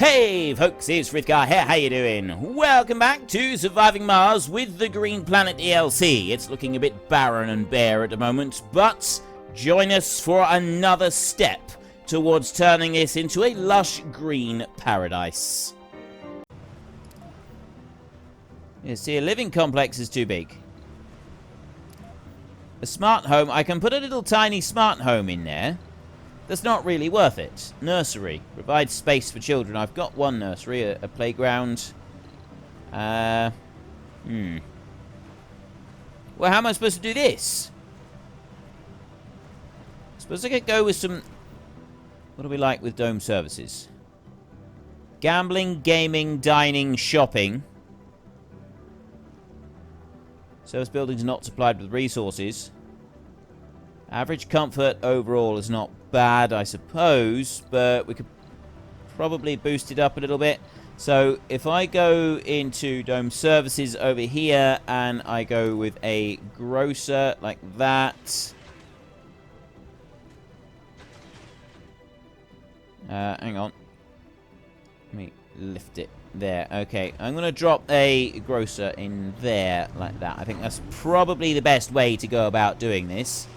Hey folks, it's Frithgar here, how you doing? Welcome back to Surviving Mars with the Green Planet DLC. It's looking a bit barren and bare at the moment, but join us for another step towards turning this into a lush green paradise. You see, a living complex is too big. A smart home, I can put a little tiny smart home in there. That's not really worth it. Nursery. Provides space for children. I've got one nursery, a playground. Well, how am I supposed to do this? I suppose I could go with some... What do we like with dome services? Gambling, gaming, dining, shopping. Service buildings not supplied with resources. Average comfort overall is not bad, I suppose, but we could probably boost it up a little bit. So if I go into dome services over here and I go with a grocer like that. Hang on. Let me lift it there. Okay, I'm going to drop a grocer in there like that. I think that's probably the best way to go about doing this.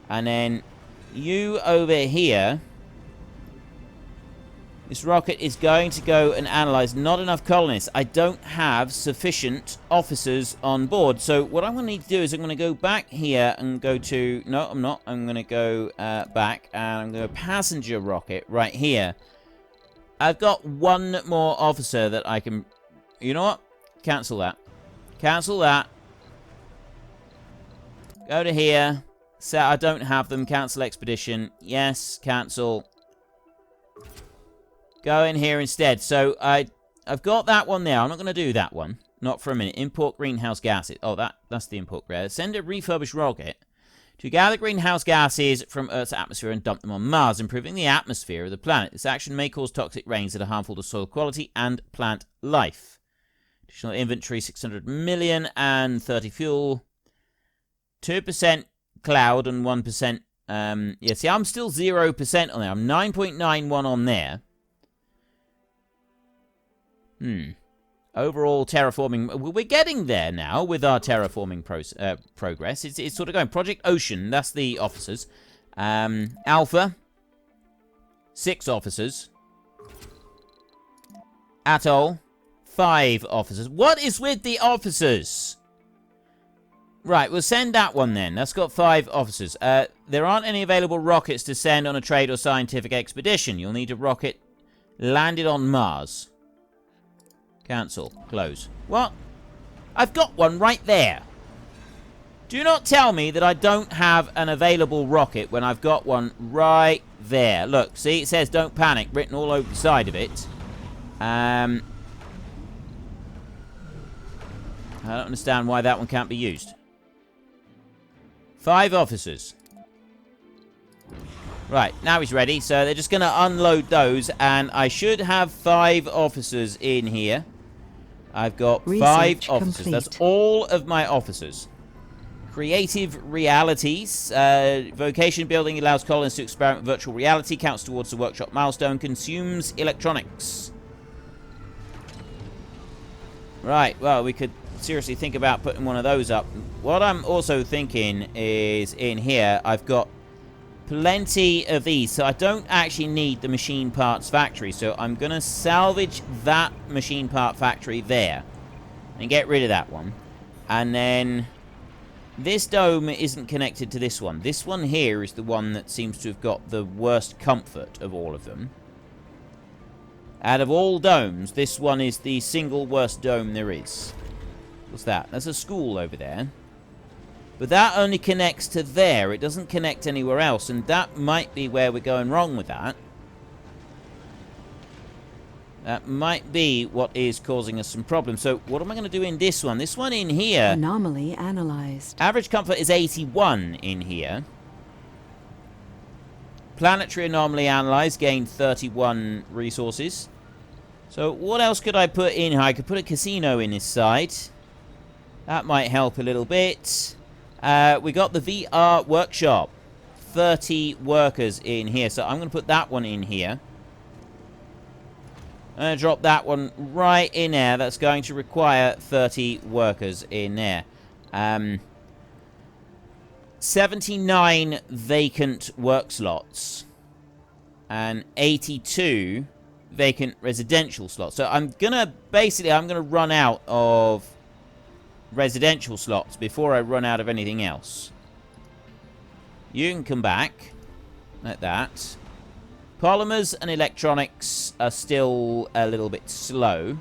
And then you over here, this rocket is going to go and analyze. Not enough colonists. I don't have sufficient officers on board. So what I'm going to need to do is I'm going to go back here and go to... No, I'm not. I'm going to go back and I'm going to passenger rocket right here. I've got one more officer that I can... You know what? Cancel that. Cancel that. Go to here. So I don't have them. Cancel expedition. Yes, cancel. Go in here instead. So I've got that one there. I'm not going to do that one. Not for a minute. Import greenhouse gases. Oh, that's the import grade. Send a refurbished rocket to gather greenhouse gases from Earth's atmosphere and dump them on Mars, improving the atmosphere of the planet. This action may cause toxic rains that are harmful to soil quality and plant life. Additional inventory, 600 million and 30 fuel. 2% cloud and 1%. Yeah, see, I'm still 0% on there. I'm 9.91 on there. Overall terraforming. We're getting there now with our terraforming progress. It's sort of going. Project Ocean, that's the officers. Alpha, 6 officers. Atoll, 5 officers. What is with the officers? Right, we'll send that one then. That's got 5 officers. There aren't any available rockets to send on a trade or scientific expedition. You'll need a rocket landed on Mars. Cancel. Close. What? I've got one right there. Do not tell me that I don't have an available rocket when I've got one right there. Look, see, it says don't panic written all over the side of it. I don't understand why that one can't be used. 5 officers. Right, now he's ready. So they're just going to unload those. And I should have 5 officers in here. I've got 5 officers. Complete. That's all of my officers. Creative realities. Vocation building allows colonists to experiment with virtual reality. Counts towards the workshop milestone. Consumes electronics. Right, well, we could seriously think about putting one of those up. What I'm also thinking is in here, I've got plenty of these, so I don't actually need the machine parts factory, so I'm going to salvage that machine part factory there and get rid of that one. And then this dome isn't connected to this one. This one here is the one that seems to have got the worst comfort of all of them. Out of all domes, this one is the single worst dome there is. What's that? That's a school over there. But that only connects to there. It doesn't connect anywhere else. And that might be where we're going wrong with that. That might be what is causing us some problems. So what am I going to do in this one? This one in here... Anomaly analyzed. Average comfort is 81 in here. Planetary anomaly analyzed. Gained 31 resources. So what else could I put in here? I could put a casino in this side. That might help a little bit. We got the VR workshop. 30 workers in here. So I'm going to put that one in here. I'm going to drop that one right in there. That's going to require 30 workers in there. 79 vacant work slots. And 82 vacant residential slots. So I'm going to run out of residential slots before I run out of anything else. You can come back. Like that. Polymers and electronics are still a little bit slow.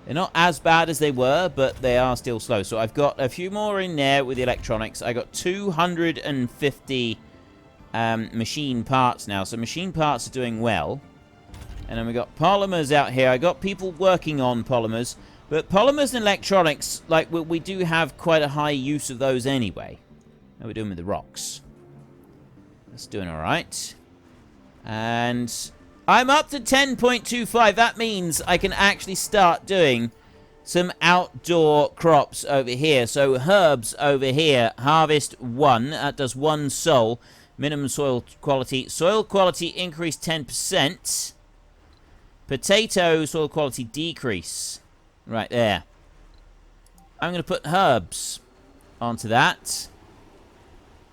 They're not as bad as they were, but they are still slow. So I've got a few more in there with the electronics. I got 250 machine parts now. So machine parts are doing well. And then we got polymers out here. I got people working on polymers. But polymers and electronics, like, we do have quite a high use of those anyway. How are we doing with the rocks? That's doing alright. And I'm up to 10.25. That means I can actually start doing some outdoor crops over here. So herbs over here. Harvest 1. That does 1 soul. Minimum soil quality. Soil quality increase 10%. Potato soil quality decrease. Right there. I'm going to put herbs onto that.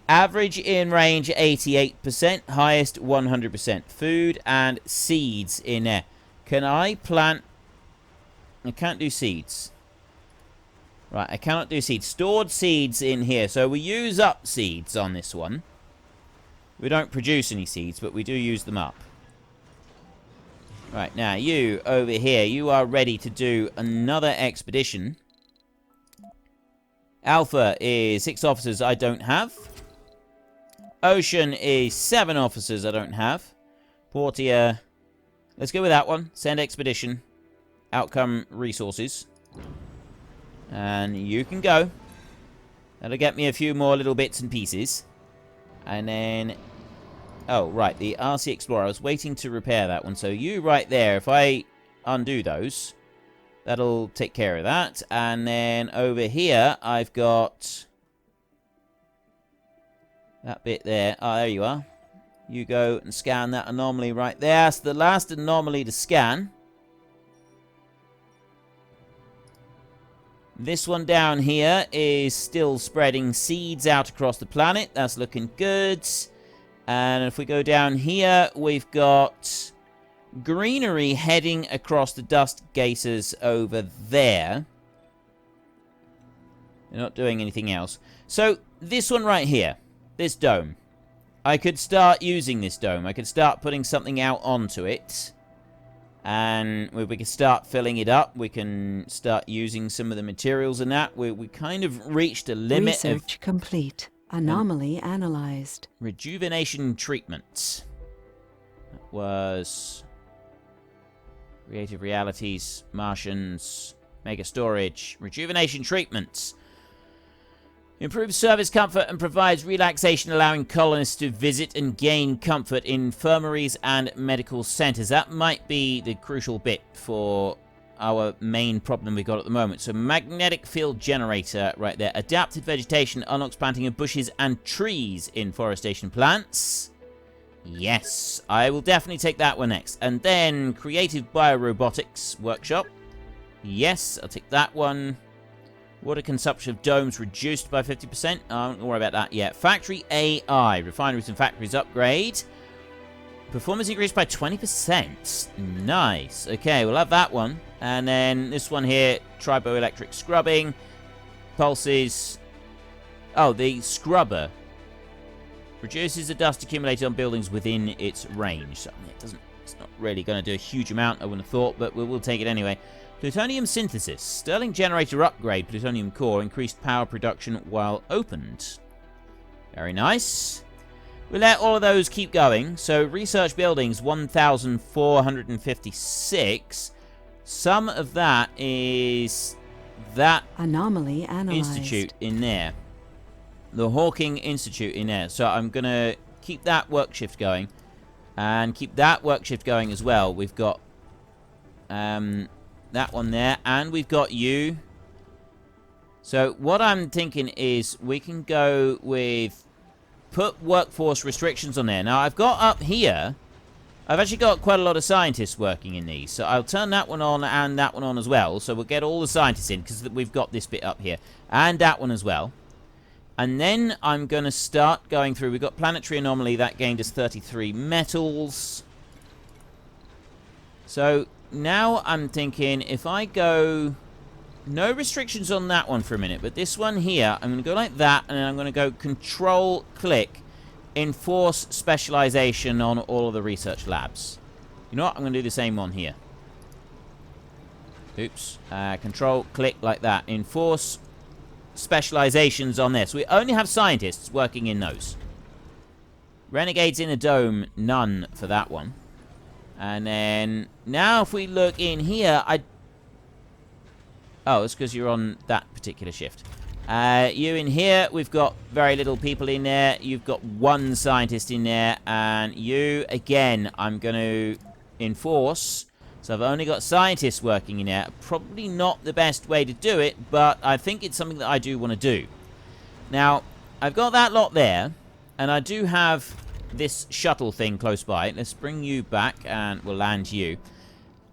Average in range 88%, highest 100%. Food and seeds in there. Can I plant? I can't do seeds. Right, I cannot do seeds. Stored seeds in here. So we use up seeds on this one. We don't produce any seeds, but we do use them up. Right, now you over here, you are ready to do another expedition. Alpha is 6 officers I don't have. Ocean is 7 officers I don't have. Portia. Let's go with that one. Send expedition. Outcome resources. And you can go. That'll get me a few more little bits and pieces. And then... oh, right. The RC Explorer. I was waiting to repair that one. So you right there. If I undo those, that'll take care of that. And then over here, I've got... that bit there. Oh, there you are. You go and scan that anomaly right there. That's the last anomaly to scan. This one down here is still spreading seeds out across the planet. That's looking good. And if we go down here, we've got greenery heading across the dust geysers over there. They're not doing anything else. So, this one right here. This dome. I could start using this dome. I could start putting something out onto it. And we can start filling it up. We can start using some of the materials in that. We kind of reached a limit. Research complete. Anomaly analyzed. Rejuvenation treatment. That was... creative realities. Martians. Mega storage. Rejuvenation treatments. Improves service comfort and provides relaxation, allowing colonists to visit and gain comfort in infirmaries and medical centers. That might be the crucial bit for our main problem we've got at the moment. So, magnetic field generator right there. Adapted vegetation unlocks planting of bushes and trees in forestation plants. Yes, I will definitely take that one next. And then, creative biorobotics workshop. Yes, I'll take that one. Water consumption of domes reduced by 50%. I don't worry about that yet. Factory AI. Refineries and factories upgrade. Performance increased by 20%. Nice. Okay, we'll have that one. And then this one here. Triboelectric scrubbing. Pulses. Oh, the scrubber. Reduces the dust accumulated on buildings within its range. So it's not really going to do a huge amount, I wouldn't have thought, but we'll take it anyway. Plutonium synthesis. Stirling generator upgrade. Plutonium core. Increased power production while opened. Very nice. We'll let all of those keep going. So, research buildings, 1,456. Some of that is that anomaly analyzed. Institute in there. The Hawking Institute in there. So, I'm going to keep that work shift going. And keep that work shift going as well. We've got... that one there, and we've got you. So what I'm thinking is we can go with put workforce restrictions on there. Now I've got up here I've actually got quite a lot of scientists working in these, so I'll turn that one on and that one on as well. So we'll get all the scientists in, because we've got this bit up here. And that one as well. And then I'm going to start going through. We've got planetary anomaly. That gained us 33 metals. So now I'm thinking if I go... No restrictions on that one for a minute. But this one here, I'm going to go like that. And then I'm going to go Control-Click. Enforce specialization on all of the research labs. You know what? I'm going to do the same one here. Oops. Control-Click like that. Enforce specializations on this. We only have scientists working in those. Renegades in a dome, none for that one. And then now if we look in here, oh, it's because you're on that particular shift. You in here, we've got very little people in there. You've got one scientist in there, and you again, I'm going to enforce. So I've only got scientists working in there. Probably not the best way to do it, but I think it's something that I do want to do. Now, I've got that lot there, and I do have this shuttle thing close by. Let's bring you back, and we'll land you.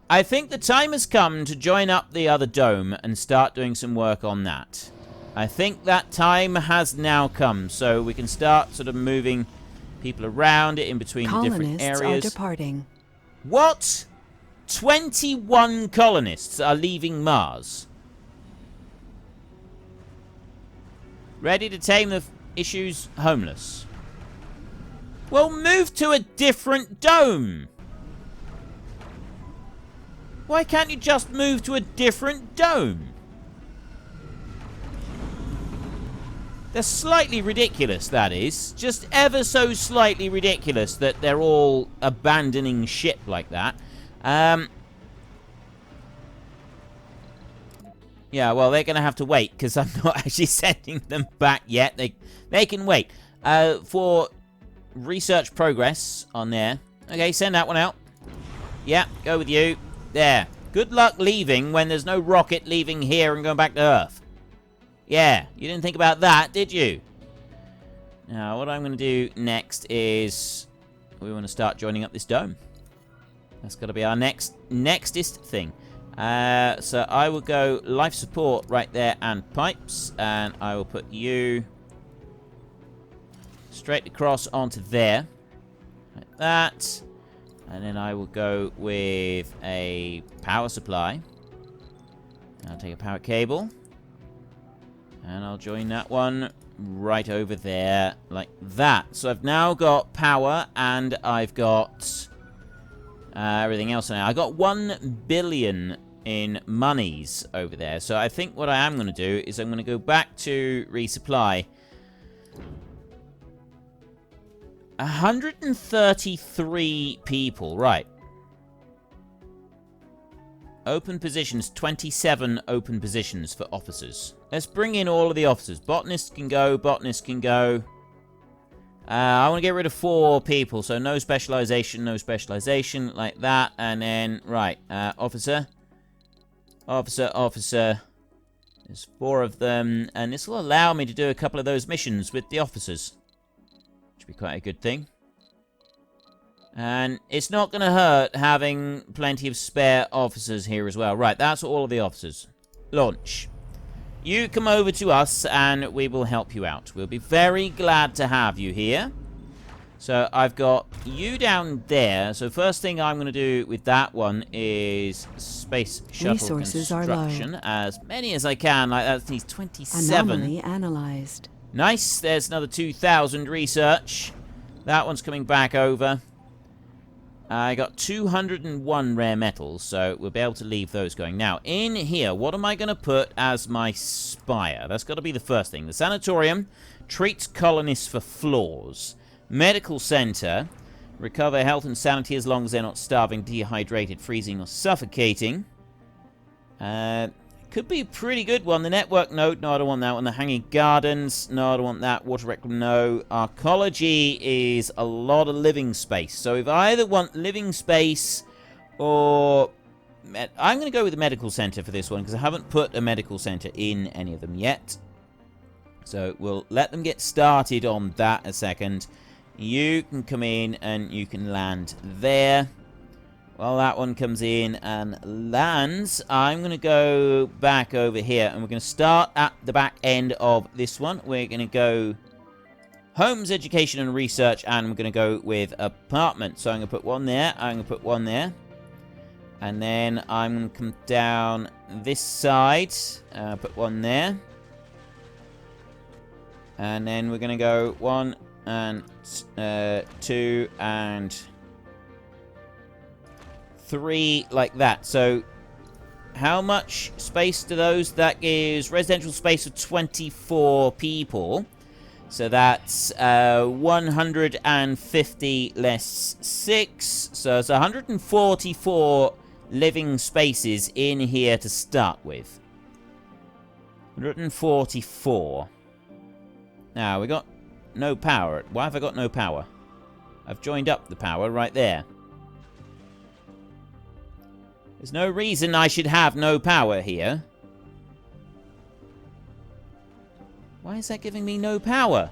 I think the time has come to join up the other dome and start doing some work on that. I think that time has now come, so we can start sort of moving people around it in between the different areas. Colonists are departing. What? 21 colonists are leaving Mars. Ready to tame the issues homeless. Well, move to a different dome. Why can't you just move to a different dome? They're slightly ridiculous, that is. Just ever so slightly ridiculous that they're all abandoning ship like that. Yeah, well, they're going to have to wait, because I'm not actually sending them back yet. They can wait. For research progress on there. Okay, send that one out. Yeah, go with you. There. Good luck leaving when there's no rocket leaving here and going back to Earth. Yeah, you didn't think about that, did you? Now, what I'm going to do next is we want to start joining up this dome. That's got to be our nextest thing. So I will go life support right there and pipes, and I will put you straight across onto there, like that, and then I will go with a power supply. I'll take a power cable, and I'll join that one right over there, like that. So I've now got power, and I've got everything else now. I got 1 billion in monies over there. So I think what I am going to do is I'm going to go back to resupply. 133 people, right. Open positions, 27 open positions for officers. Let's bring in all of the officers. Botanists can go, botanists can go. I want to get rid of 4 people, so no specialization, like that. And then, right, officer. Officer. There's 4 of them, and this will allow me to do a couple of those missions with the officers. Which would be quite a good thing. And it's not going to hurt having plenty of spare officers here as well. Right, that's all of the officers. Launch. You come over to us and we will help you out. We'll be very glad to have you here. So I've got you down there. So first thing I'm going to do with that one is space shuttle Resources construction. Are low. As many as I can. Like that needs 27. Anomaly analyzed. Nice. There's another 2,000 research. That one's coming back over. I got 201 rare metals, so we'll be able to leave those going. Now, in here, what am I going to put as my spire? That's got to be the first thing. The sanatorium treats colonists for flaws. Medical center, recover health and sanity as long as they're not starving, dehydrated, freezing, or suffocating. Could be a pretty good one. The network node, no, I don't want that one. The hanging gardens, no, I don't want that. Water rec, no. Arcology is a lot of living space. So if I either want living space or... I'm going to go with the medical center for this one because I haven't put a medical center in any of them yet. So we'll let them get started on that a second. You can come in and you can land there. While that one comes in and lands, I'm going to go back over here. And we're going to start at the back end of this one. We're going to go homes, education, and research. And we're going to go with apartment. So I'm going to put one there. I'm going to put one there. And then I'm going to come down this side. Put one there. And then we're going to go 1 and 2 and 3 like that. So how much space do those? That gives residential space of 24 people. So that's 150 less 6. So it's 144 living spaces in here to start with. 144. Now, we got no power. Why have I got no power? I've joined up the power right there. There's no reason I should have no power here. Why is that giving me no power?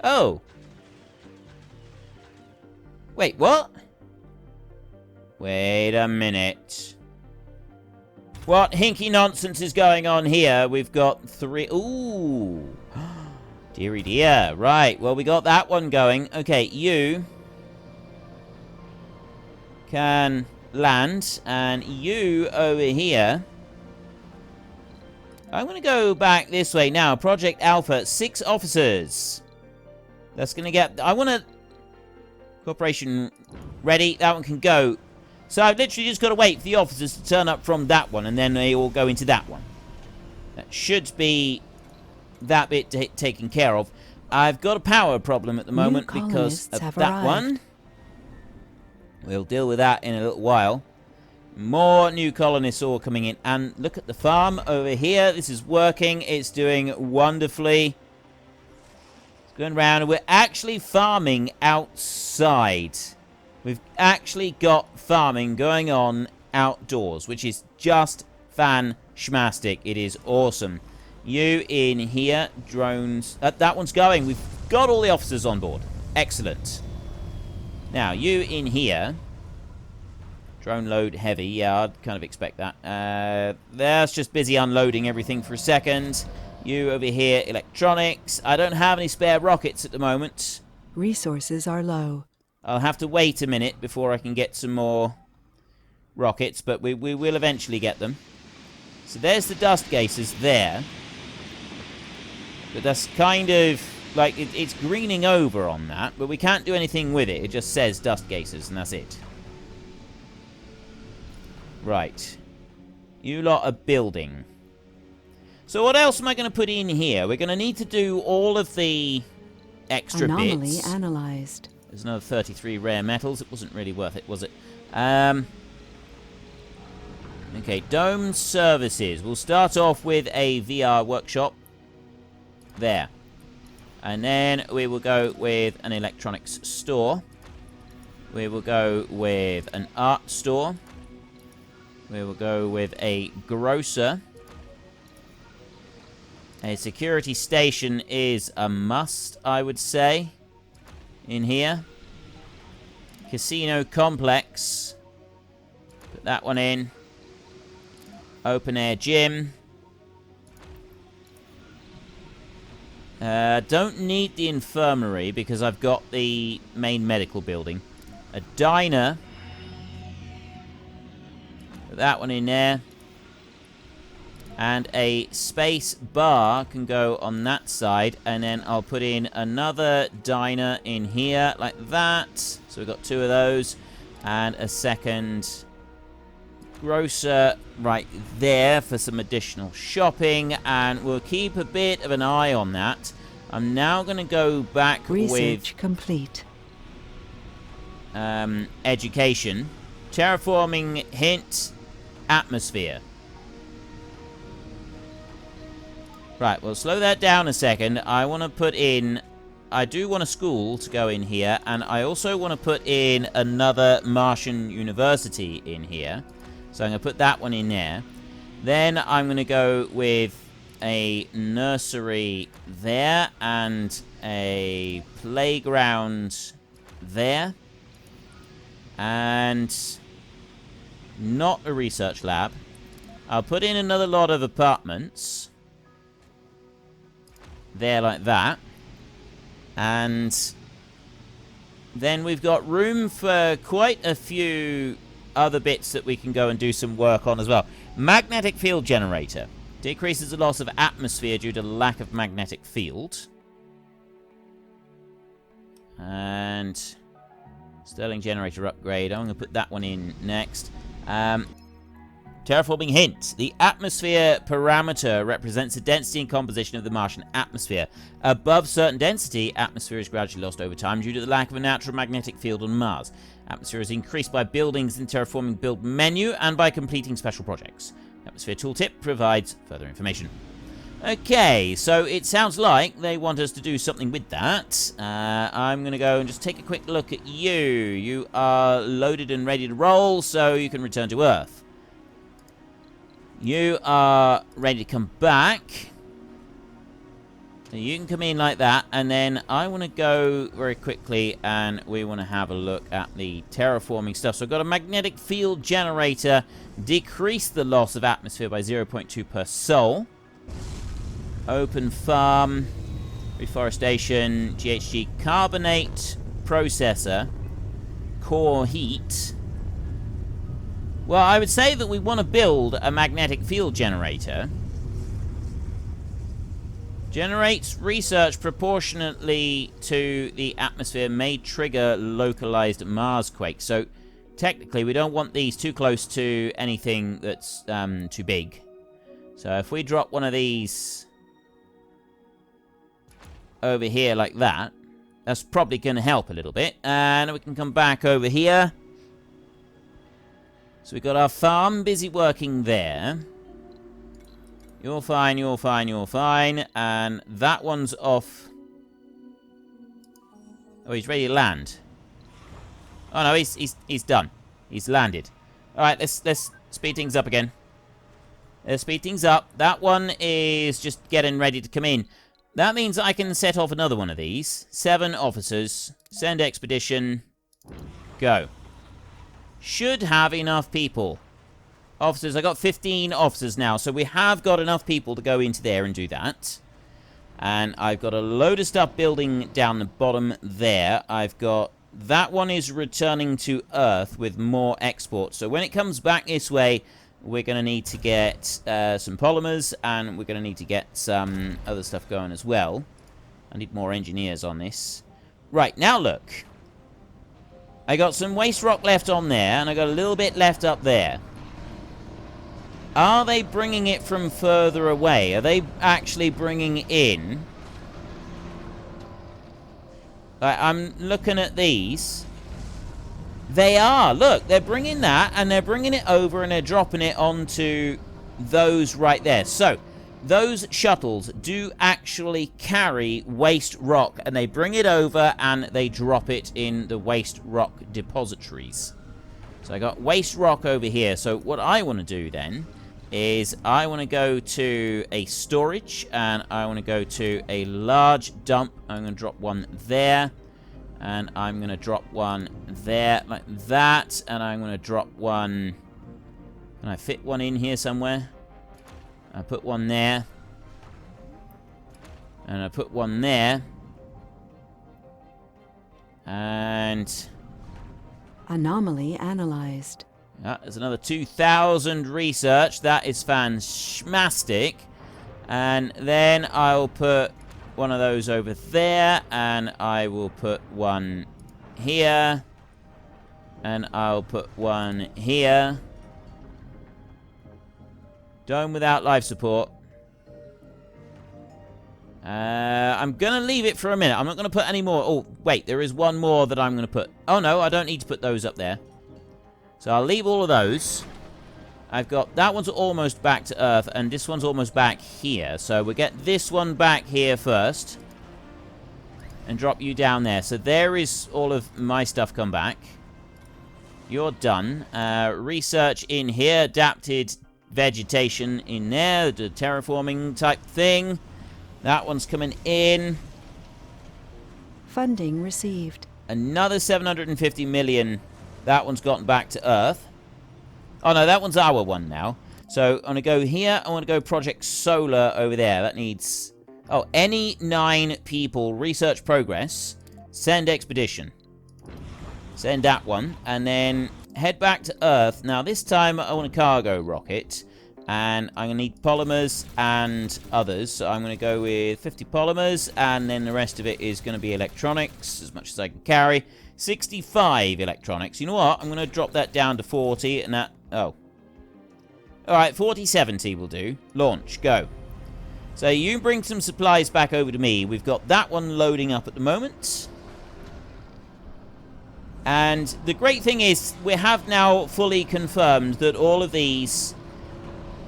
Oh. Wait, what? Wait a minute. What hinky nonsense is going on here? We've got 3... Ooh. Dearie dear. Right, well, we got that one going. Okay, you can land, and you over here. I'm going to go back this way now. Project Alpha, 6 officers. That's going to get... I want to... Corporation ready. That one can go. So I've literally just got to wait for the officers to turn up from that one, and then they all go into that one. That should be that bit taken care of. I've got a power problem at the moment because of that one. We'll deal with that in a little while. More new colonists all coming in. And look at the farm over here. This is working. It's doing wonderfully. It's going around. We're actually farming outside. We've actually got farming going on outdoors, which is just fan-schmastic. It is awesome. You in here. Drones. That one's going. We've got all the officers on board. Excellent. Now, you in here. Drone load heavy. Yeah, I'd kind of expect that. That's just busy unloading everything for a second. You over here, electronics. I don't have any spare rockets at the moment. Resources are low. I'll have to wait a minute before I can get some more rockets, but we will eventually get them. So there's the dust gases there. But that's kind of... like, it's greening over on that, but we can't do anything with it. It just says dust gases, and that's it. Right. You lot are building. So what else am I going to put in here? We're going to need to do all of the extra Anomaly bits. analyzed. There's another 33 rare metals. It wasn't really worth it, was it? Okay, dome services. We'll start off with a VR workshop. There. And then we will go with an electronics store. We will go with an art store. We will go with a grocer. A security station is a must, I would say, in here. Casino complex. Put that one in. Open air gym. Don't need the infirmary because I've got the main medical building. A diner. Put that one in there. And a space bar can go on that side. And then I'll put in another diner in here like that. So we've got 2 of those. And a second grocer right there for some additional shopping. And we'll keep a bit of an eye on that. I'm now going to go back Research with... complete. Education. Terraforming hint. Atmosphere. Right, well, slow that down a second. I want to put in... I do want a school to go in here. And I also want to put in another Martian university in here. So I'm going to put that one in there. Then I'm going to go with a nursery there and a playground there. And not a research lab. I'll put in another lot of apartments. There like that. And then we've got room for quite a few other bits that we can go and do some work on as well. Magnetic field generator. Decreases the loss of atmosphere due to lack of magnetic field. And Sterling generator upgrade. I'm going to put that one in next. Terraforming hint. The atmosphere parameter represents the density and composition of the Martian atmosphere. Above certain density, atmosphere is gradually lost over time due to the lack of a natural magnetic field on Mars. Atmosphere is increased by buildings in terraforming build menu and by completing special projects. Atmosphere tooltip provides further information. Okay, so it sounds like they want us to do something with that. I'm going to go and just take a quick look at you. You are loaded and ready to roll, so you can return to Earth. You are ready to come back. So you can come in like that, and then I want to go very quickly, and we want to have a look at the terraforming stuff. So I've got a magnetic field generator. Decrease the loss of atmosphere by 0.2 per sol. Open farm. Reforestation. GHG carbonate processor. Core heat. Well, I would say that we want to build a magnetic field generator. Generates research proportionately to the atmosphere may trigger localized Mars quakes. So, technically, we don't want these too close to anything that's too big. So, if we drop one of these over here like that, that's probably going to help a little bit. And we can come back over here. So we've got our farm busy working there. You're fine, you're fine, you're fine. And that one's off. Oh, he's ready to land. Oh no, he's done. He's landed. Alright, let's speed things up again. Let's speed things up. That one is just getting ready to come in. That means I can set off another one of these. 7 officers. Send expedition. Go. Should have enough people. Officers, I got 15 officers now, so we have got enough people to go into there and do that. And I've got a load of stuff building down the bottom there. I've got... that one is returning to Earth with more exports. So when it comes back this way, we're going to need to get some polymers, and we're going to need to get some other stuff going as well. I need more engineers on this. Right, now look. I got some waste rock left on there, and I got a little bit left up there. Are they bringing it from further away? Are they actually bringing in? I'm looking at these. They are. Look, they're bringing that, and they're bringing it over, and they're dropping it onto those right there. So, those shuttles do actually carry waste rock, and they bring it over and they drop it in the waste rock depositories. So I got waste rock over here. So what I want to do then is I want to go to a storage, and I want to go to a large dump. I'm going to drop one there, and I'm going to drop one there like that, and I'm going to drop one. Can I fit one in here somewhere? I put one there. And I put one there. And... anomaly analyzed. there's another 2,000 research. That is fantastic. And then I'll put one of those over there. And I will put one here. And I'll put one here. Dome without life support. I'm going to leave it for a minute. I'm not going to put any more. Oh, wait. There is one more that I'm going to put. Oh, no. I don't need to put those up there. So I'll leave all of those. I've got... that one's almost back to Earth, and this one's almost back here. So we'll get this one back here first. And drop you down there. So there is all of my stuff come back. You're done. Research in here. Adapted vegetation in there, the terraforming type thing. That one's coming in. Funding received. Another 750 million. That one's gotten back to Earth. Oh no, that one's our one now. So I'm going to go here. I want to go Project Solar over there. That needs... Oh, any 9 people. Research progress. Send expedition. Send that one. And then head back to Earth. Now this time I want a cargo rocket. And I'm going to need polymers and others. So I'm going to go with 50 polymers. And then the rest of it is going to be electronics. As much as I can carry. 65 electronics. You know what? I'm going to drop that down to 40. And that... Oh. Alright, 40-70 will do. Launch. Go. So you bring some supplies back over to me. We've got that one loading up at the moment. And the great thing is, we have now fully confirmed that all of these,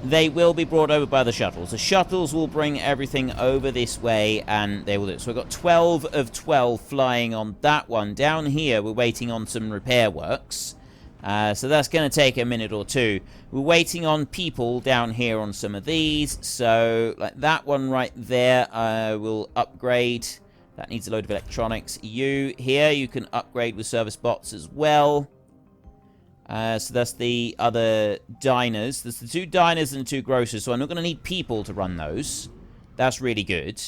they will be brought over by the shuttles. The shuttles will bring everything over this way, and they will do it. So we've got 12 of 12 flying on that one. Down here, we're waiting on some repair works. So that's going to take a minute or two. We're waiting on people down here on some of these. So, like that one right there, will upgrade. That needs a load of electronics. You here, you can upgrade with service bots as well. So that's the other diners. There's the 2 diners and 2 grocers. So I'm not going to need people to run those. That's really good.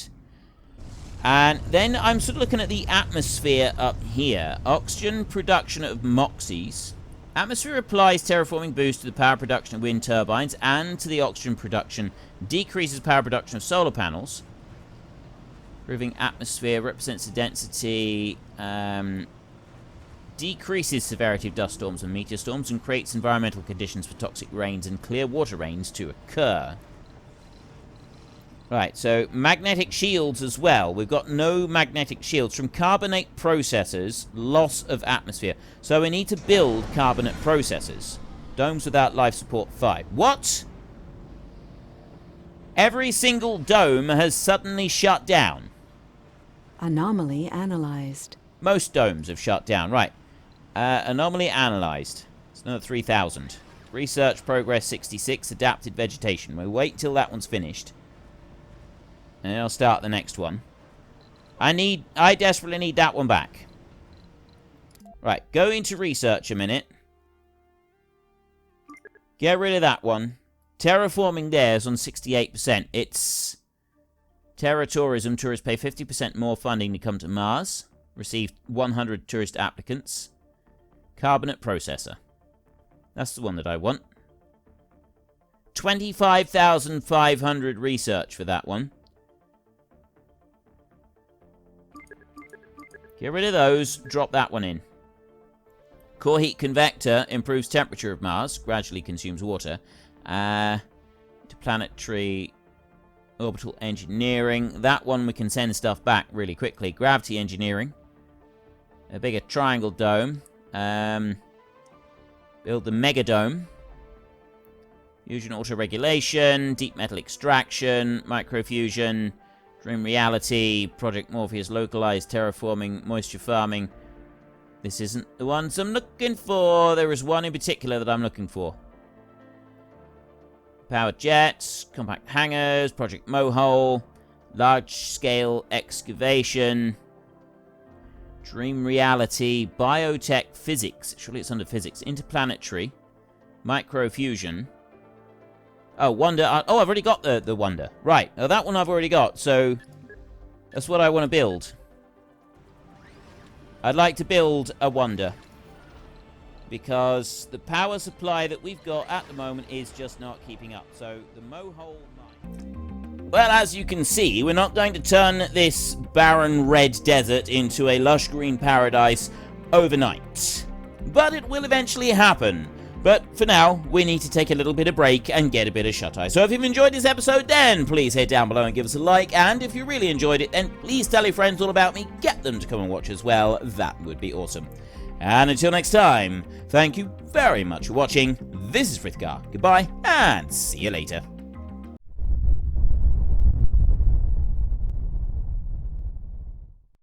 And then I'm sort of looking at the atmosphere up here. Oxygen production of Moxies. Atmosphere applies terraforming boost to the power production of wind turbines and to the oxygen production. Decreases power production of solar panels. Improving atmosphere represents the density. Decreases severity of dust storms and meteor storms and creates environmental conditions for toxic rains and clear water rains to occur. Right, so magnetic shields as well. We've got no magnetic shields from carbonate processors, loss of atmosphere. So we need to build carbonate processors. Domes without life support 5. What? Every single dome has suddenly shut down. Anomaly analyzed. Most domes have shut down. Right. Anomaly analyzed. It's another 3,000. Research progress 66. Adapted vegetation. We'll wait till that one's finished. And then I'll start the next one. I desperately need that one back. Right, go into research a minute. Get rid of that one. Terraforming theirs on 68%. It's terratourism. Tourists pay 50% more funding to come to Mars. Received 100 tourist applicants. Carbonate processor. That's the one that I want. 25,500 research for that one. Get rid of those. Drop that one in. Core heat convector improves temperature of Mars. Gradually consumes water. Interplanetary orbital engineering. That one we can send stuff back really quickly. Gravity engineering. A bigger triangle dome. Build the mega dome. Fusion auto-regulation. Deep metal extraction. Microfusion. Dream reality, Project Morpheus, localized terraforming, moisture farming. This isn't the ones I'm looking for. There is one in particular that I'm looking for. Powered jets, compact hangars, Project Mohole, large-scale excavation, dream reality, biotech, physics. Surely it's under physics. Interplanetary, microfusion. Oh, Wonder. Oh, I've already got the Wonder. Right. Now, that one I've already got, so that's what I want to build. I'd like to build a Wonder. Because the power supply that we've got at the moment is just not keeping up. So, the Mohole mine. Well, as you can see, we're not going to turn this barren red desert into a lush green paradise overnight. But it will eventually happen. But for now, we need to take a little bit of break and get a bit of shut-eye. So if you've enjoyed this episode, then please head down below and give us a like. And if you really enjoyed it, then please tell your friends all about me. Get them to come and watch as well. That would be awesome. And until next time, thank you very much for watching. This is Frithgar. Goodbye, and see you later.